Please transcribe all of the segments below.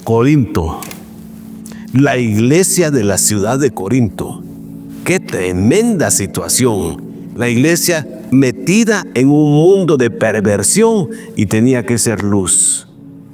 Corinto, la iglesia de la ciudad de Corinto. ¡Qué tremenda situación! La iglesia metida en un mundo de perversión y tenía que ser luz.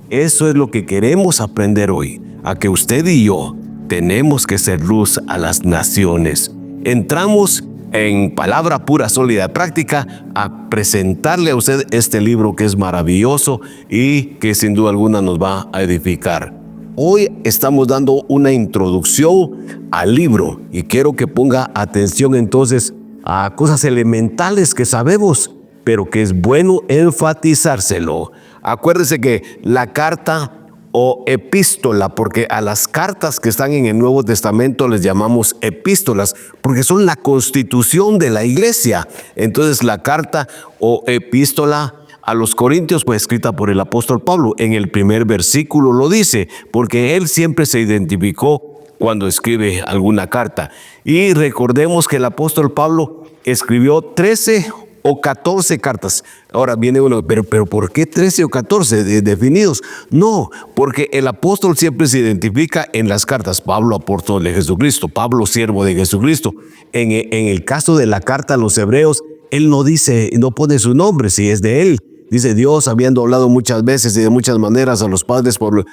Eso es lo que queremos aprender hoy, a que usted y yo tenemos que ser luz a las naciones. Entramos en palabra pura, sólida, práctica, a presentarle a usted este libro que es maravilloso y que sin duda alguna nos va a edificar. Hoy estamos dando una introducción al libro y quiero que ponga atención entonces a cosas elementales que sabemos, pero que es bueno enfatizárselo. Acuérdese que la carta o epístola, porque a las cartas que están en el Nuevo Testamento les llamamos epístolas, porque son la constitución de la iglesia. Entonces la carta o epístola a los Corintios fue escrita por el apóstol Pablo. En el primer versículo lo dice, porque él siempre se identificó cuando escribe alguna carta. Y recordemos que el apóstol Pablo escribió 13 o 14 cartas. Ahora viene uno, pero ¿por qué 13 o 14 definidos? No, porque el apóstol siempre se identifica en las cartas. Pablo, apóstol de Jesucristo, Pablo, siervo de Jesucristo. En el caso de la carta a los hebreos, él no dice, no pone su nombre, si es de él. Dice Dios, habiendo hablado muchas veces y de muchas maneras a los padres por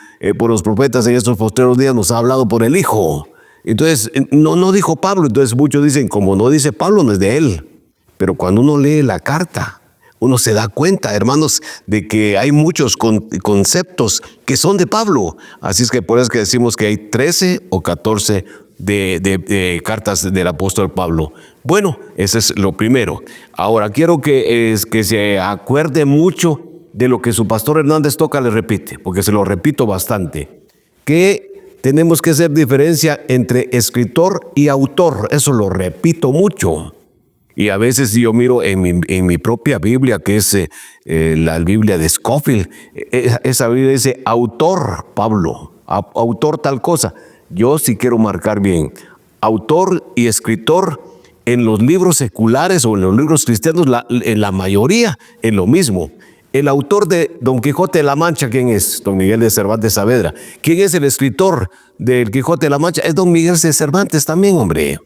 los profetas en estos postreros días, nos ha hablado por el Hijo. Entonces, no dijo Pablo. Entonces muchos dicen, como no dice Pablo, no es de él. Pero cuando uno lee la carta, uno se da cuenta, hermanos, de que hay muchos conceptos que son de Pablo. Así es que por eso es que decimos que hay 13 o 14 de cartas del apóstol Pablo. Bueno, eso es lo primero. Ahora, quiero que se acuerde mucho de lo que su pastor Hernández Toca le repite, porque se lo repito bastante, que tenemos que hacer diferencia entre escritor y autor. Eso lo repito mucho. Y a veces yo miro en mi propia Biblia, que es la Biblia de Scofield, esa Biblia dice autor Pablo, autor tal cosa. Yo sí quiero marcar bien, autor y escritor en los libros seculares o en los libros cristianos, en la mayoría es lo mismo. El autor de Don Quijote de la Mancha, ¿quién es? Don Miguel de Cervantes Saavedra. ¿Quién es el escritor del Quijote de la Mancha? Es Don Miguel de Cervantes también, hombre.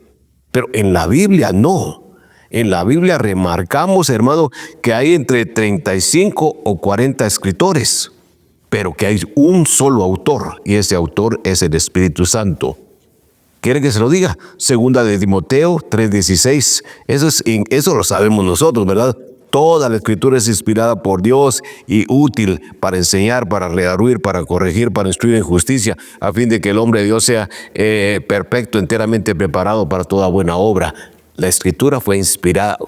Pero en la Biblia no. En la Biblia remarcamos, hermano, que hay entre 35 o 40 escritores, pero que hay un solo autor, y ese autor es el Espíritu Santo. ¿Quiere que se lo diga? Segunda de Timoteo 3:16. Eso lo sabemos nosotros, ¿verdad? Toda la Escritura es inspirada por Dios y útil para enseñar, para redarguir, para corregir, para instruir en justicia, a fin de que el hombre de Dios sea perfecto, enteramente preparado para toda buena obra. La Escritura fue inspirada,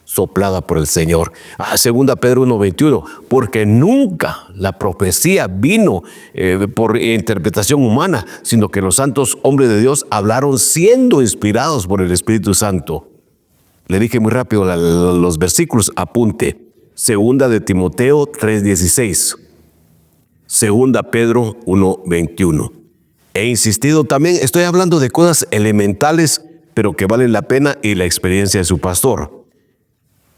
soplada por el Señor. Segunda Pedro 1:21, porque nunca la profecía vino por interpretación humana, sino que los santos hombres de Dios hablaron siendo inspirados por el Espíritu Santo. Le dije muy rápido los versículos, apunte. Segunda de Timoteo 3:16. Segunda Pedro 1:21. He insistido también, estoy hablando de cosas elementales, pero que valen la pena, y la experiencia de su pastor.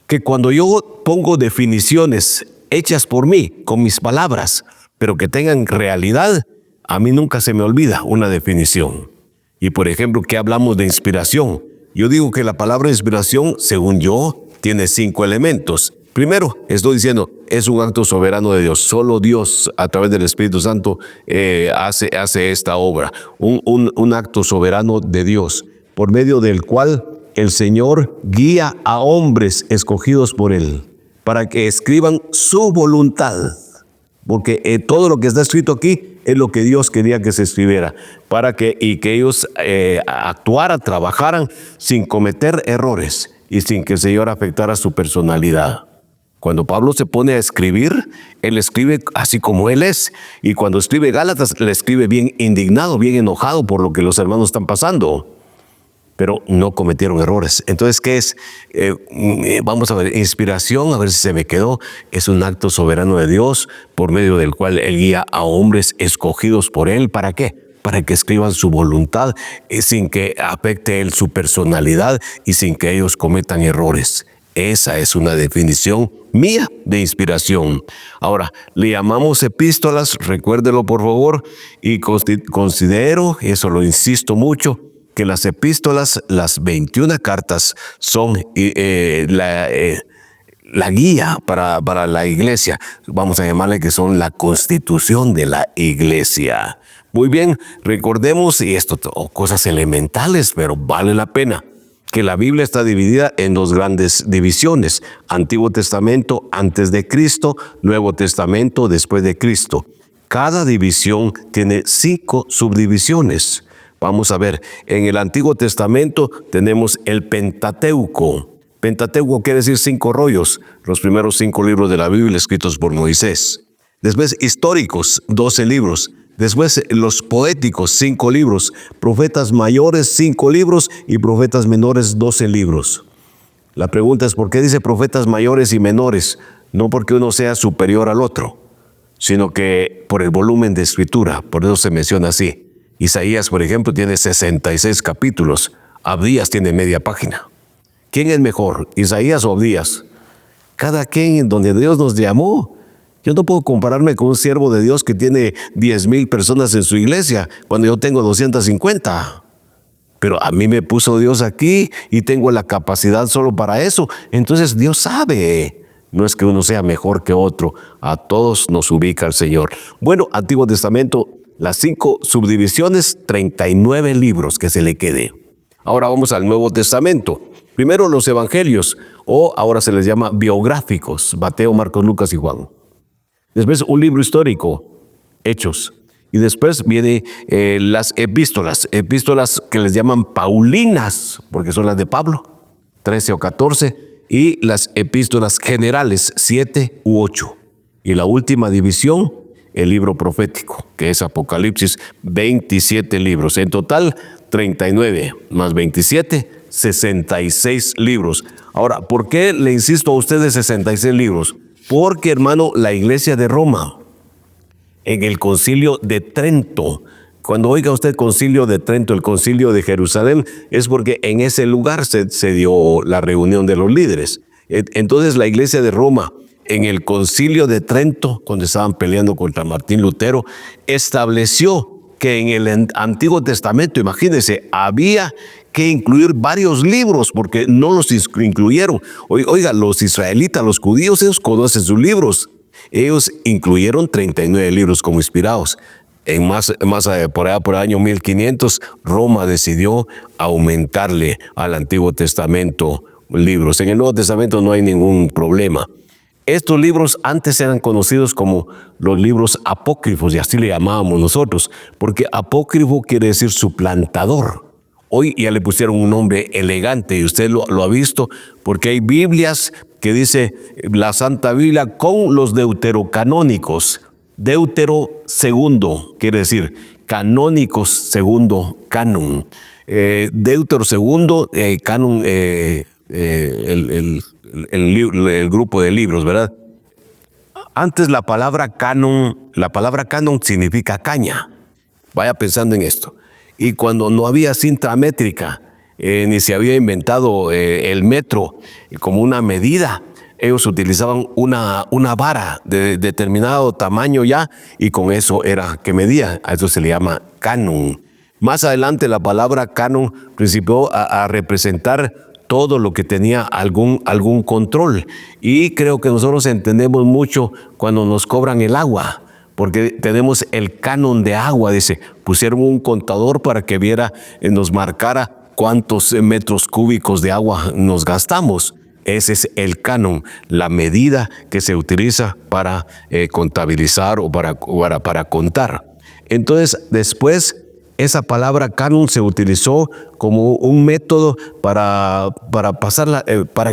Que cuando yo pongo definiciones hechas por mí, con mis palabras, pero que tengan realidad, a mí nunca se me olvida una definición. Y por ejemplo, ¿qué hablamos de inspiración? Yo digo que la palabra inspiración, según yo, tiene 5 elementos. Primero, estoy diciendo, es un acto soberano de Dios. Solo Dios, a través del Espíritu Santo, hace esta obra. Un acto soberano de Dios, por medio del cual el Señor guía a hombres escogidos por Él para que escriban su voluntad. Porque todo lo que está escrito aquí es lo que Dios quería que se escribiera, que ellos actuaran, trabajaran sin cometer errores y sin que el Señor afectara su personalidad. Cuando Pablo se pone a escribir, él escribe así como él es. Y cuando escribe Gálatas, le escribe bien indignado, bien enojado por lo que los hermanos están pasando. Pero no cometieron errores. Entonces, ¿qué es? Vamos a ver, inspiración, a ver si se me quedó. Es un acto soberano de Dios por medio del cual Él guía a hombres escogidos por Él. ¿Para qué? Para que escriban su voluntad sin que afecte Él su personalidad y sin que ellos cometan errores. Esa es una definición mía de inspiración. Ahora, le llamamos epístolas, recuérdelo por favor, y considero, eso lo insisto mucho, que las epístolas, las 21 cartas, son la guía para la iglesia. Vamos a llamarle que son la constitución de la iglesia. Muy bien, recordemos, y esto cosas elementales, pero vale la pena, que la Biblia está dividida en dos grandes divisiones: Antiguo Testamento antes de Cristo, Nuevo Testamento después de Cristo. Cada división tiene 5 subdivisiones. Vamos a ver, en el Antiguo Testamento tenemos el Pentateuco. Pentateuco quiere decir 5 rollos, los primeros 5 libros de la Biblia escritos por Moisés. Después históricos, 12 libros. Después los poéticos, 5 libros. Profetas mayores, 5 libros. Y profetas menores, 12 libros. La pregunta es, ¿por qué dice profetas mayores y menores? No porque uno sea superior al otro, sino que por el volumen de escritura. Por eso se menciona así. Isaías, por ejemplo, tiene 66 capítulos. Abdías tiene media página. ¿Quién es mejor, Isaías o Abdías? Cada quien en donde Dios nos llamó. Yo no puedo compararme con un siervo de Dios que tiene 10,000 personas en su iglesia cuando yo tengo 250. Pero a mí me puso Dios aquí y tengo la capacidad solo para eso. Entonces Dios sabe. No es que uno sea mejor que otro. A todos nos ubica el Señor. Bueno, Antiguo Testamento, las 5 subdivisiones, 39 libros que se le quede. Ahora vamos al Nuevo Testamento. Primero los evangelios, o ahora se les llama biográficos: Mateo, Marcos, Lucas y Juan. Después un libro histórico, Hechos. Y después viene las epístolas que les llaman paulinas, porque son las de Pablo, 13 o 14. Y las epístolas generales, 7 u 8. Y la última división, el libro profético, que es Apocalipsis, 27 libros. En total, 39 más 27, 66 libros. Ahora, ¿por qué le insisto a ustedes 66 libros? Porque, hermano, la iglesia de Roma, en el concilio de Trento, cuando oiga usted concilio de Trento, el concilio de Jerusalén, es porque en ese lugar se dio la reunión de los líderes. Entonces la iglesia de Roma, en el concilio de Trento, cuando estaban peleando contra Martín Lutero, estableció que en el Antiguo Testamento, imagínense, había que incluir varios libros porque no los incluyeron. Oiga, los israelitas, los judíos, ellos conocen sus libros. Ellos incluyeron 39 libros como inspirados. Por allá por el año 1500, Roma decidió aumentarle al Antiguo Testamento libros. En el Nuevo Testamento no hay ningún problema. Estos libros antes eran conocidos como los libros apócrifos, y así le llamábamos nosotros, porque apócrifo quiere decir suplantador. Hoy ya le pusieron un nombre elegante, y usted lo ha visto, porque hay Biblias que dice la Santa Biblia con los deuterocanónicos. Deutero segundo, quiere decir canónicos segundo, canon. Deutero segundo, canon, el grupo de libros, ¿verdad? Antes la palabra canon significa caña. Vaya pensando en esto. Y cuando no había cinta métrica, ni se había inventado el metro como una medida, ellos utilizaban una vara de determinado tamaño ya, y con eso era que medía. A eso se le llama canon. Más adelante la palabra canon principió a representar todo lo que tenía algún control. Y creo que nosotros entendemos mucho cuando nos cobran el agua, porque tenemos el canon de agua. Dice, pusieron un contador para que nos marcara cuántos metros cúbicos de agua nos gastamos. Ese es el canon, la medida que se utiliza para contabilizar o para contar. Entonces, después, esa palabra canon se utilizó como un método para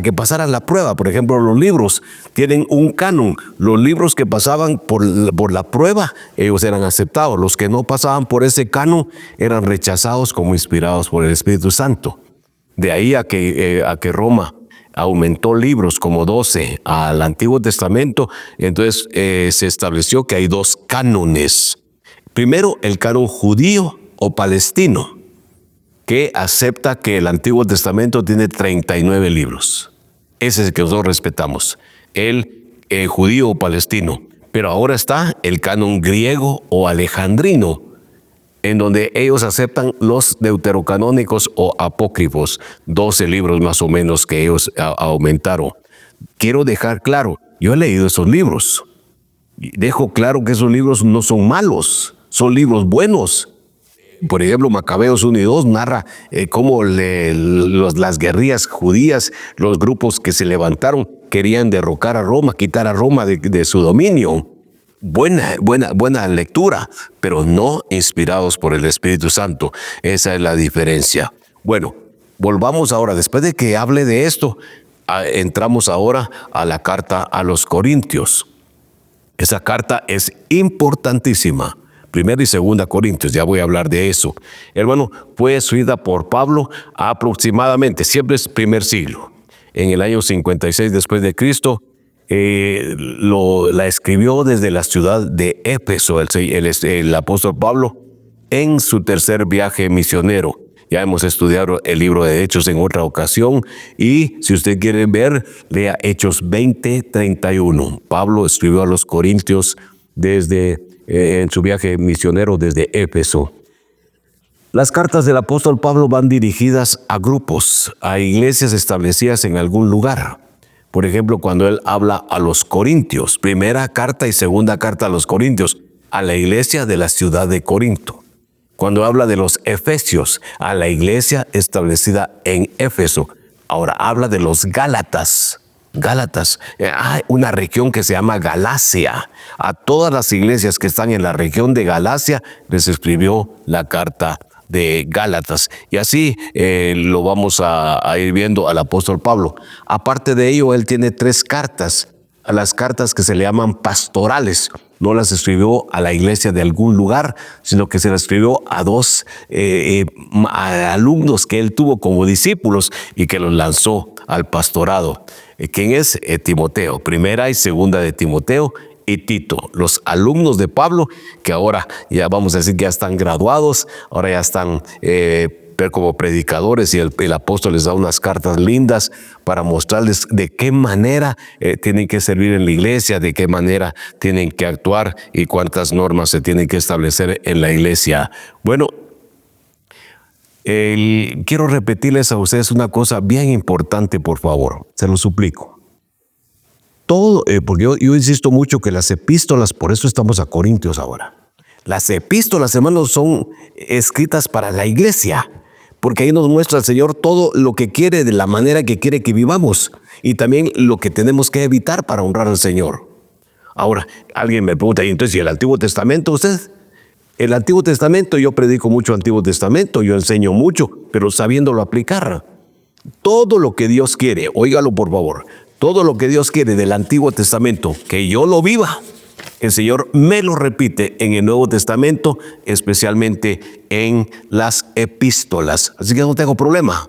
que pasaran la prueba. Por ejemplo, los libros tienen un canon. Los libros que pasaban por la prueba, ellos eran aceptados. Los que no pasaban por ese canon eran rechazados como inspirados por el Espíritu Santo. De ahí a que Roma aumentó libros como 12 al Antiguo Testamento. Entonces se estableció que hay 2 cánones. Primero, el canon judío o palestino, que acepta que el Antiguo Testamento tiene 39 libros. Ese es el que nosotros respetamos, el judío o palestino. Pero ahora está el canon griego o alejandrino, en donde ellos aceptan los deuterocanónicos o apócrifos, 12 libros más o menos que ellos aumentaron. Quiero dejar claro, yo he leído esos libros. Dejo claro que esos libros no son malos, son libros buenos. Por ejemplo, Macabeos 1 y 2 narra cómo las guerrillas judías, los grupos que se levantaron, querían derrocar a Roma, quitar a Roma de su dominio. Buena lectura, pero no inspirados por el Espíritu Santo. Esa es la diferencia. Bueno, volvamos ahora, después de que hable de esto, entramos ahora a la carta a los Corintios. Esa carta es importantísima. Primera y segunda Corintios, ya voy a hablar de eso. Hermano, fue escrita por Pablo aproximadamente, siempre es primer siglo. En el año 56 después de Cristo, la escribió desde la ciudad de Éfeso, el apóstol Pablo, en su tercer viaje misionero. Ya hemos estudiado el libro de Hechos en otra ocasión y si usted quiere ver, lea Hechos 20:31. Pablo escribió a los Corintios en su viaje misionero desde Éfeso. Las cartas del apóstol Pablo van dirigidas a grupos, a iglesias establecidas en algún lugar. Por ejemplo, cuando él habla a los Corintios, primera carta y segunda carta a los Corintios, a la iglesia de la ciudad de Corinto. Cuando habla de los Efesios, a la iglesia establecida en Éfeso. Ahora habla de los Gálatas. Hay una región que se llama Galacia. A todas las iglesias que están en la región de Galacia les escribió la carta de Gálatas. Y así lo vamos a ir viendo al apóstol Pablo. Aparte de ello, él tiene 3 cartas, a las cartas que se le llaman pastorales. No las escribió a la iglesia de algún lugar, sino que se las escribió a 2 alumnos que él tuvo como discípulos y que los lanzó al pastorado. ¿Quién es? Timoteo, primera y segunda de Timoteo y Tito, los alumnos de Pablo, que ahora ya vamos a decir que ya están graduados, ahora ya están como predicadores y el apóstol les da unas cartas lindas para mostrarles de qué manera tienen que servir en la iglesia, de qué manera tienen que actuar y cuántas normas se tienen que establecer en la iglesia. Bueno, quiero repetirles a ustedes una cosa bien importante, por favor, se lo suplico. Todo, porque yo insisto mucho que las epístolas, por eso estamos a Corintios ahora. Las epístolas, hermanos, son escritas para la iglesia, porque ahí nos muestra el Señor todo lo que quiere, de la manera que quiere que vivamos, y también lo que tenemos que evitar para honrar al Señor. Ahora, alguien me pregunta, ¿y entonces, ¿y el Antiguo Testamento usted? El Antiguo Testamento, yo predico mucho Antiguo Testamento, yo enseño mucho, pero sabiéndolo aplicar. Todo lo que Dios quiere, óigalo por favor, todo lo que Dios quiere del Antiguo Testamento, que yo lo viva, el Señor me lo repite en el Nuevo Testamento, especialmente en las epístolas. Así que no tengo problema.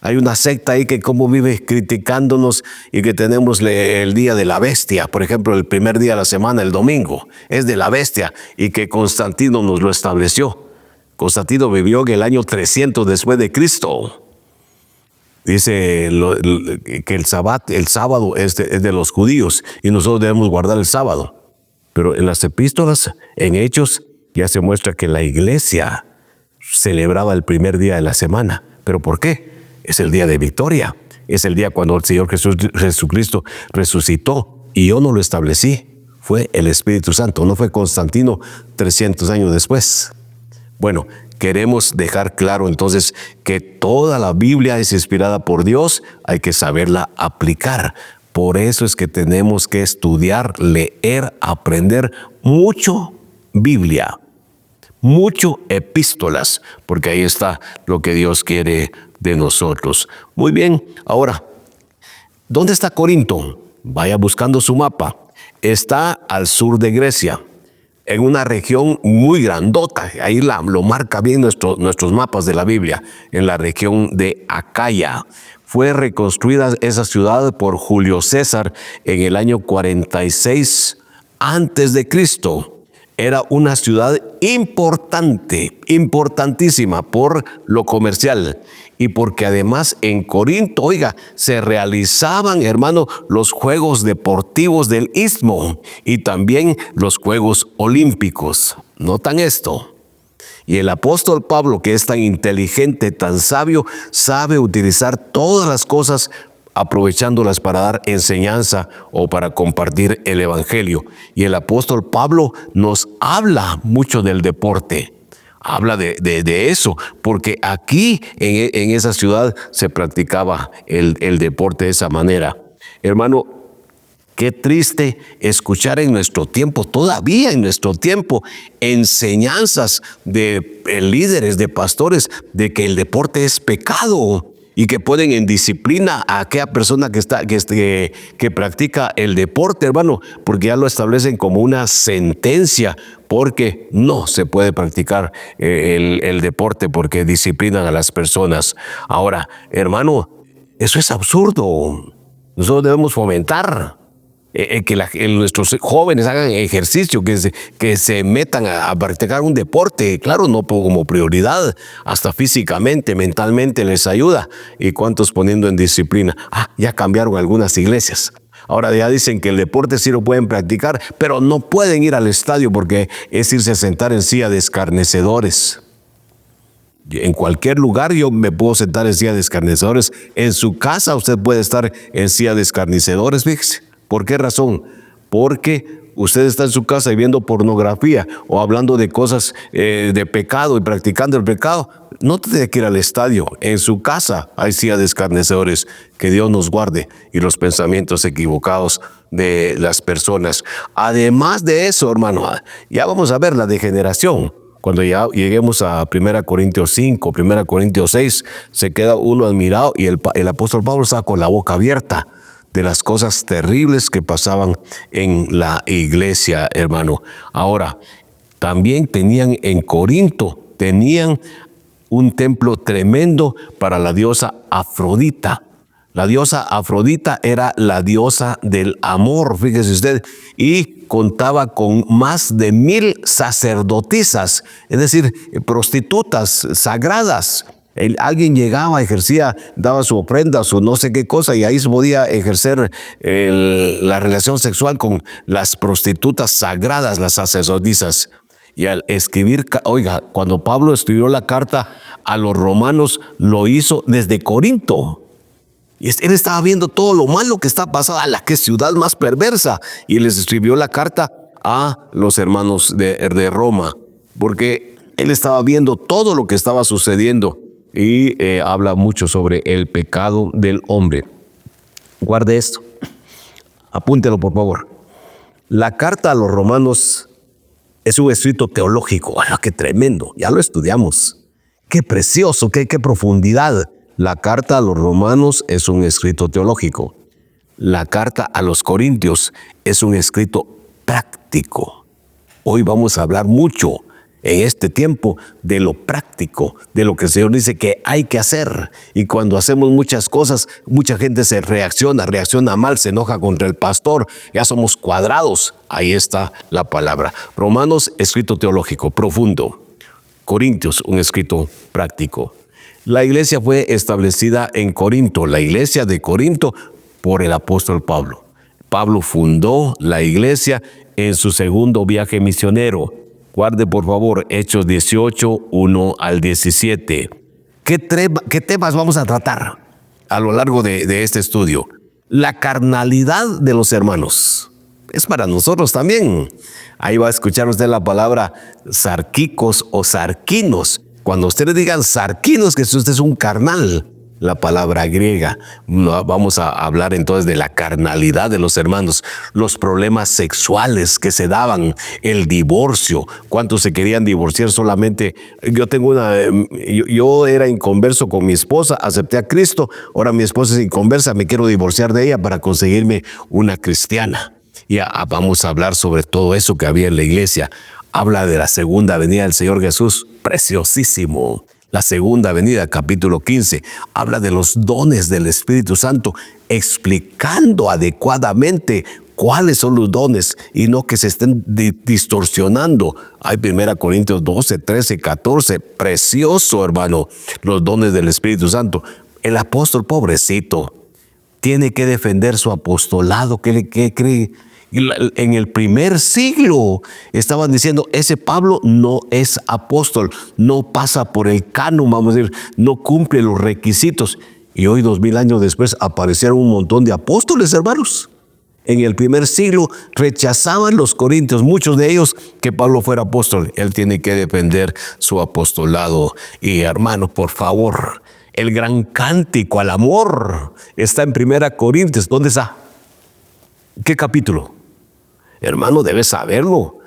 Hay una secta ahí que como vive criticándonos y que tenemos el día de la bestia. Por ejemplo, el primer día de la semana, el domingo, es de la bestia y que Constantino nos lo estableció. Constantino vivió en el año 300 después de Cristo. Dice que el sábado es de los judíos y nosotros debemos guardar el sábado. Pero en las epístolas, en Hechos, ya se muestra que la iglesia celebraba el primer día de la semana. ¿Pero por qué? Es el día de victoria. Es el día cuando el Señor Jesucristo resucitó. Y yo no lo establecí. Fue el Espíritu Santo. No fue Constantino 300 años después. Bueno, queremos dejar claro entonces que toda la Biblia es inspirada por Dios. Hay que saberla aplicar. Por eso es que tenemos que estudiar, leer, aprender mucho Biblia, mucho epístolas, porque ahí está lo que Dios quiere de nosotros. Muy bien, ahora, ¿dónde está Corinto? Vaya buscando su mapa. Está al sur de Grecia, en una región muy grandota. Ahí lo marca bien nuestros mapas de la Biblia, en la región de Acaya. Fue reconstruida esa ciudad por Julio César en el año 46 antes de Cristo. era una ciudad importante, importantísima por lo comercial y porque además en Corinto, oiga, se realizaban, hermano, los Juegos Deportivos del Istmo y también los Juegos Olímpicos. ¿Notan esto? Y el apóstol Pablo, que es tan inteligente, tan sabio, sabe utilizar todas las cosas aprovechándolas para dar enseñanza o para compartir el evangelio. Y el apóstol Pablo nos habla mucho del deporte. Habla de eso, porque aquí en esa ciudad se practicaba el deporte de esa manera. Hermano, qué triste escuchar en nuestro tiempo, todavía en nuestro tiempo, enseñanzas de líderes, de pastores, de que el deporte es pecado y que ponen en disciplina a aquella persona que practica el deporte, hermano, porque ya lo establecen como una sentencia, porque no se puede practicar el deporte porque disciplinan a las personas. Ahora, hermano, eso es absurdo. Nosotros debemos fomentar que nuestros jóvenes hagan ejercicio, que se metan a practicar un deporte, claro, no como prioridad, hasta físicamente, mentalmente les ayuda. ¿Y cuántos poniendo en disciplina? Ya cambiaron algunas iglesias. Ahora ya dicen que el deporte sí lo pueden practicar, pero no pueden ir al estadio porque es irse a sentar en silla de escarnecedores. En cualquier lugar yo me puedo sentar en silla de escarnecedores. En su casa usted puede estar en silla de escarnecedores, fíjese. ¿Por qué razón? Porque usted está en su casa y viendo pornografía o hablando de cosas de pecado y practicando el pecado. No tiene que ir al estadio. En su casa hay silla de escarnecedores. Que Dios nos guarde y los pensamientos equivocados de las personas. Además de eso, hermano, ya vamos a ver la degeneración. Cuando ya lleguemos a 1 Corintios 5, 1 Corintios 6, se queda uno admirado y el apóstol Pablo está con la boca abierta de las cosas terribles que pasaban en la iglesia, hermano. Ahora, también tenían en Corinto, tenían un templo tremendo para la diosa Afrodita. La diosa Afrodita era la diosa del amor, fíjese usted, y contaba con más de 1000 sacerdotisas, es decir, prostitutas sagradas. Alguien llegaba, ejercía, daba su ofrenda, su no sé qué cosa, y ahí se podía ejercer la relación sexual con las prostitutas sagradas, las sacerdotisas. Y al escribir, oiga, cuando Pablo escribió la carta a los romanos, lo hizo desde Corinto. Y él estaba viendo todo lo malo que está pasando, a la que ciudad más perversa, y les escribió la carta a los hermanos de Roma, porque él estaba viendo todo lo que estaba sucediendo. Y habla mucho sobre el pecado del hombre. Guarde esto. Apúntelo, por favor. La carta a los romanos es un escrito teológico. ¡Qué tremendo! Ya lo estudiamos. ¡Qué precioso! ¡Qué profundidad! La carta a los romanos es un escrito teológico. La carta a los corintios es un escrito práctico. Hoy vamos a hablar mucho en este tiempo de lo práctico, de lo que el Señor dice que hay que hacer. Y cuando hacemos muchas cosas, mucha gente reacciona mal, se enoja contra el pastor, ya somos cuadrados. Ahí está la palabra. Romanos, escrito teológico, profundo. Corintios, un escrito práctico. La iglesia fue establecida en Corinto, la iglesia de Corinto, por el apóstol Pablo. Pablo fundó la iglesia en su segundo viaje misionero. Guarde, por favor, Hechos 18, 1 al 17. ¿Qué temas vamos a tratar a lo largo de este estudio? La carnalidad de los hermanos. Es para nosotros también. Ahí va a escuchar usted la palabra sarquicos o sarquinos. Cuando ustedes digan sarquinos, que usted es un carnal, la palabra griega. Vamos a hablar entonces de la carnalidad de los hermanos, los problemas sexuales que se daban, el divorcio, cuántos se querían divorciar solamente. Yo era inconverso con mi esposa, acepté a Cristo, ahora mi esposa es inconversa, me quiero divorciar de ella para conseguirme una cristiana. Ya vamos a hablar sobre todo eso que había en la iglesia. Habla de la segunda venida del Señor Jesús, preciosísimo. La segunda venida, capítulo 15, habla de los dones del Espíritu Santo, explicando adecuadamente cuáles son los dones y no que se estén distorsionando. Hay 1 Corintios 12, 13, 14, precioso, hermano, los dones del Espíritu Santo. El apóstol, pobrecito, tiene que defender su apostolado. ¿Qué cree? En el primer siglo estaban diciendo, ese Pablo no es apóstol, no pasa por el canon, vamos a decir, no cumple los requisitos. Y hoy, 2000 años después, aparecieron un montón de apóstoles, hermanos. En el primer siglo rechazaban los corintios, muchos de ellos, que Pablo fuera apóstol. Él tiene que defender su apostolado. Y hermanos, por favor, el gran cántico al amor está en 1 Corintios. ¿Dónde está? ¿Qué capítulo? Hermano, debes saberlo.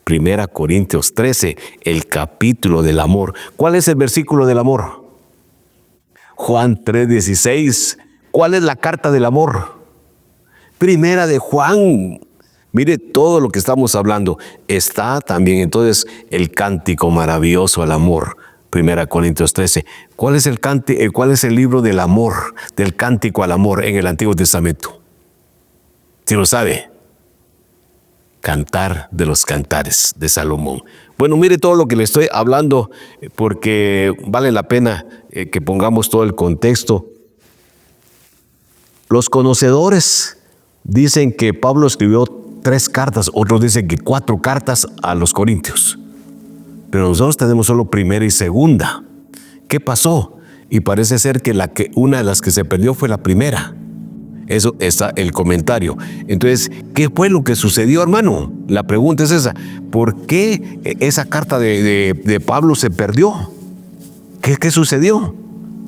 1 Corintios 13, el capítulo del amor. ¿Cuál es el versículo del amor? Juan 3:16. ¿Cuál es la carta del amor? Primera de Juan. Mire todo lo que estamos hablando. Está también entonces el cántico maravilloso al amor. 1 Corintios 13. ¿Cuál es el libro del amor, del cántico al amor en el Antiguo Testamento? ¿Sí lo sabe? Cantar de los Cantares de Salomón. Bueno, mire todo lo que le estoy hablando porque vale la pena que pongamos todo el contexto. Los conocedores dicen que Pablo escribió 3 cartas, otros dicen que 4 cartas a los corintios. Pero nosotros tenemos solo primera y segunda. ¿Qué pasó? Y parece ser que una de las que se perdió fue la primera. Eso está el comentario. Entonces, ¿qué fue lo que sucedió, hermano? La pregunta es esa. ¿Por qué esa carta de Pablo se perdió? ¿Qué sucedió?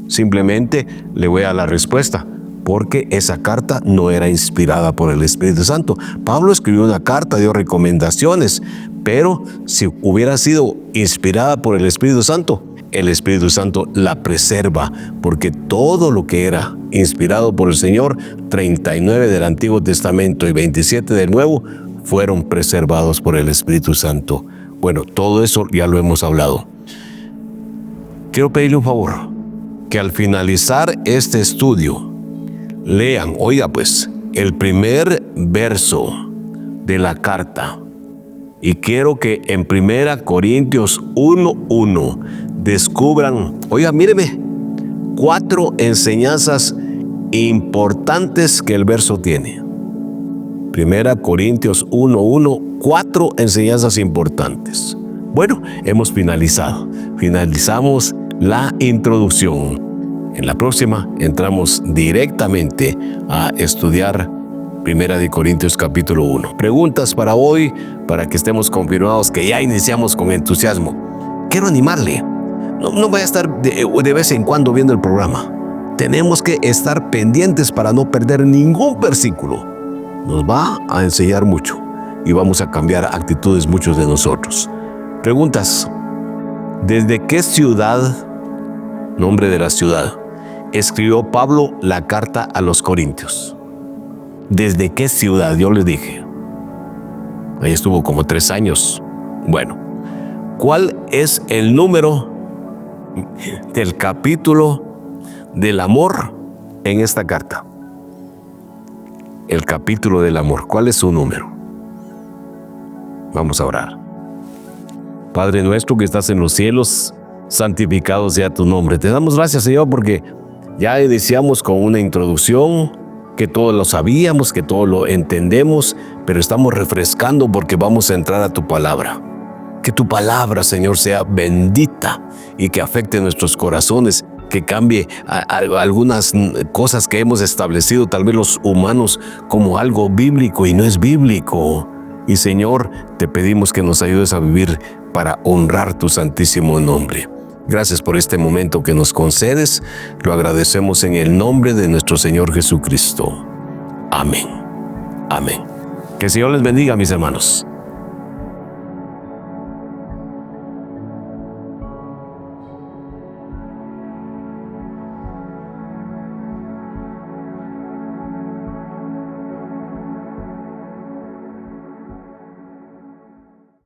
Simplemente le voy a dar la respuesta. Porque esa carta no era inspirada por el Espíritu Santo. Pablo escribió una carta, dio recomendaciones, pero si hubiera sido inspirada por el Espíritu Santo, el Espíritu Santo la preserva, porque todo lo que era inspirado por el Señor, 39 del Antiguo Testamento y 27 del Nuevo, fueron preservados por el Espíritu Santo. Bueno, todo eso ya lo hemos hablado. Quiero pedirle un favor, que al finalizar este estudio, lean, oiga pues, el primer verso de la carta. Y quiero que en 1 Corintios 1:1 descubran, oiga, míreme, 4 enseñanzas importantes que el verso tiene. 1 Corintios 1:1, 4 enseñanzas importantes. Bueno, hemos finalizado. Finalizamos la introducción. En la próxima entramos directamente a estudiar 1 Corintios capítulo 1. Preguntas para hoy, para que estemos confirmados que ya iniciamos con entusiasmo. Quiero animarle. No vaya a estar de vez en cuando viendo el programa. Tenemos que estar pendientes para no perder ningún versículo. Nos va a enseñar mucho y vamos a cambiar actitudes muchos de nosotros. Preguntas. ¿Desde qué ciudad, nombre de la ciudad, escribió Pablo la carta a los Corintios? ¿Desde qué ciudad? Yo les dije. Ahí estuvo como 3 años. Bueno, ¿cuál es el número del capítulo del amor en esta carta? El capítulo del amor. ¿Cuál es su número? Vamos a orar. Padre nuestro que estás en los cielos, santificado sea tu nombre. Te damos gracias, Señor, porque ya iniciamos con una introducción que todos lo sabíamos, que todos lo entendemos, pero estamos refrescando porque vamos a entrar a tu palabra. Que tu palabra, Señor, sea bendita y que afecte nuestros corazones, que cambie algunas cosas que hemos establecido, tal vez los humanos, como algo bíblico y no es bíblico. Y Señor, te pedimos que nos ayudes a vivir para honrar tu santísimo nombre. Gracias por este momento que nos concedes. Lo agradecemos en el nombre de nuestro Señor Jesucristo. Amén. Amén. Que el Señor les bendiga, mis hermanos.